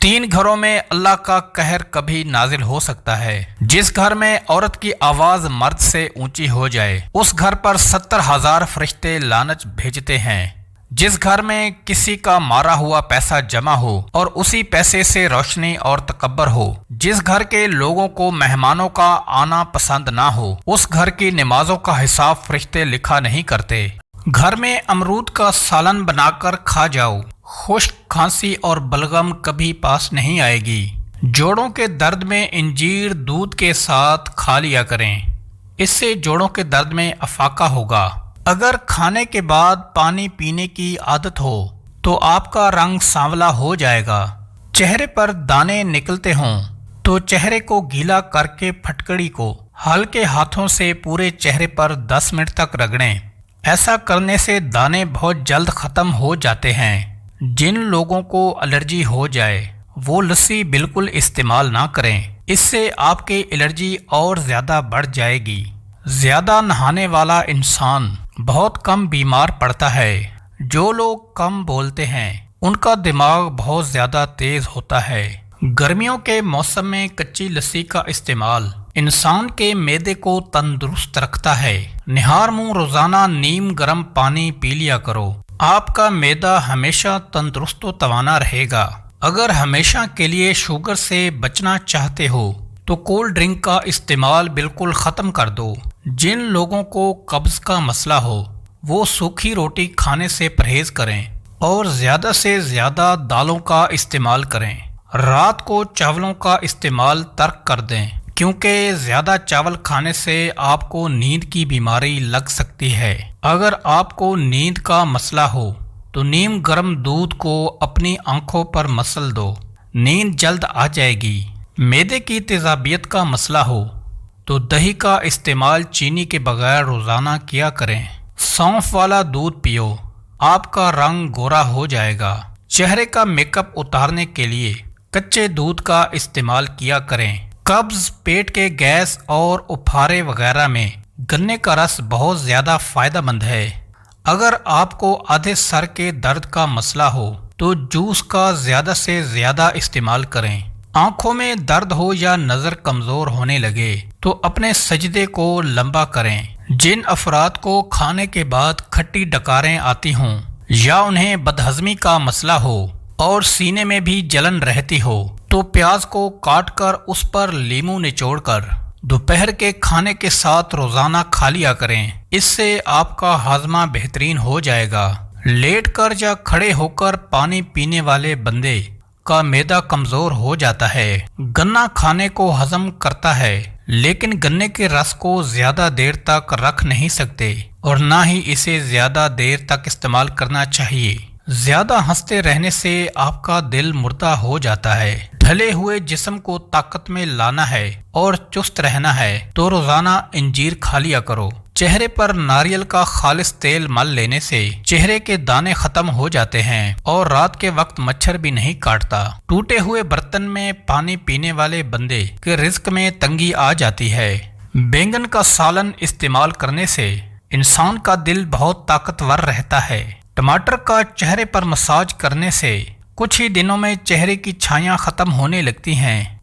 तीन घरों में अल्लाह का कहर कभी नाजिल हो सकता है। जिस घर में औरत की आवाज मर्द से ऊंची हो जाए उस घर पर 70,000 फरिश्ते लानत भेजते हैं। जिस घर में किसी का मारा हुआ पैसा जमा हो और उसी पैसे से रोशनी और तकब्बर हो, जिस घर के लोगों को मेहमानों का आना पसंद ना हो, उस घर की नमाजों का हिसाब फरिश्ते लिखा नहीं करते। घर में अमरूद का सालन बनाकर खा जाओ, खुश्क खांसी और बलगम कभी पास नहीं आएगी। जोड़ों के दर्द में इंजीर दूध के साथ खा लिया करें, इससे जोड़ों के दर्द में अफाका होगा। अगर खाने के बाद पानी पीने की आदत हो तो आपका रंग सांवला हो जाएगा। चेहरे पर दाने निकलते हों तो चेहरे को गीला करके फटकड़ी को हल्के हाथों से पूरे चेहरे पर 10 मिनट तक रगड़ें। ऐसा करने से दाने बहुत जल्द खत्म हो जाते हैं। जिन लोगों को एलर्जी हो जाए वो लस्सी बिल्कुल इस्तेमाल ना करें, इससे आपकी एलर्जी और ज़्यादा बढ़ जाएगी। ज़्यादा नहाने वाला इंसान बहुत कम बीमार पड़ता है। जो लोग कम बोलते हैं उनका दिमाग बहुत ज़्यादा तेज़ होता है। गर्मियों के मौसम में कच्ची लस्सी का इस्तेमाल इंसान के मैदे को तंदुरुस्त रखता है। निहार मुंह रोज़ाना नीम गर्म पानी पी लिया करो, आपका मैदा हमेशा तंदुरुस्त व तवाना रहेगा। अगर हमेशा के लिए शुगर से बचना चाहते हो तो कोल्ड ड्रिंक का इस्तेमाल बिल्कुल ख़त्म कर दो। जिन लोगों को कब्ज़ का मसला हो वो सूखी रोटी खाने से परहेज़ करें और ज़्यादा से ज़्यादा दालों का इस्तेमाल करें। रात को चावलों का इस्तेमाल तर्क कर दें, क्योंकि ज़्यादा चावल खाने से आपको नींद की बीमारी लग सकती है। अगर आपको नींद का मसला हो तो नीम गर्म दूध को अपनी आंखों पर मसल दो, नींद जल्द आ जाएगी। मैदे की तेज़ाबियत का मसला हो तो दही का इस्तेमाल चीनी के बगैर रोज़ाना किया करें। सौंफ वाला दूध पियो, आपका रंग गोरा हो जाएगा। चेहरे का मेकअप उतारने के लिए कच्चे दूध का इस्तेमाल किया करें। कब्ज़, पेट के गैस और उफारे वगैरह में गन्ने का रस बहुत ज़्यादा फ़ायदेमंद है। अगर आपको आधे सर के दर्द का मसला हो तो जूस का ज़्यादा से ज़्यादा इस्तेमाल करें। आंखों में दर्द हो या नज़र कमज़ोर होने लगे तो अपने सजदे को लंबा करें। जिन अफराद को खाने के बाद खट्टी डकारें आती हों या उन्हें बदहज़मी का मसला हो और सीने में भी जलन रहती हो तो प्याज को काट कर उस पर लीमू निचोड़कर दोपहर के खाने के साथ रोज़ाना खा लिया करें। इससे आपका हाजमा बेहतरीन हो जाएगा। लेट कर या खड़े होकर पानी पीने वाले बंदे का मैदा कमज़ोर हो जाता है। गन्ना खाने को हजम करता है, लेकिन गन्ने के रस को ज़्यादा देर तक रख नहीं सकते और ना ही इसे ज़्यादा देर तक इस्तेमाल करना चाहिए। ज़्यादा हंसते रहने से आपका दिल मुर्दा हो जाता है। ढले हुए जिस्म को ताकत में लाना है और चुस्त रहना है तो रोज़ाना इंजीर खा लिया करो। चेहरे पर नारियल का खालिस तेल मल लेने से चेहरे के दाने खत्म हो जाते हैं और रात के वक्त मच्छर भी नहीं काटता। टूटे हुए बर्तन में पानी पीने वाले बंदे के रिज्क में तंगी आ जाती है। बैंगन का सालन इस्तेमाल करने से इंसान का दिल बहुत ताकतवर रहता है। टमाटर का चेहरे पर मसाज करने से कुछ ही दिनों में चेहरे की छायां खत्म होने लगती हैं।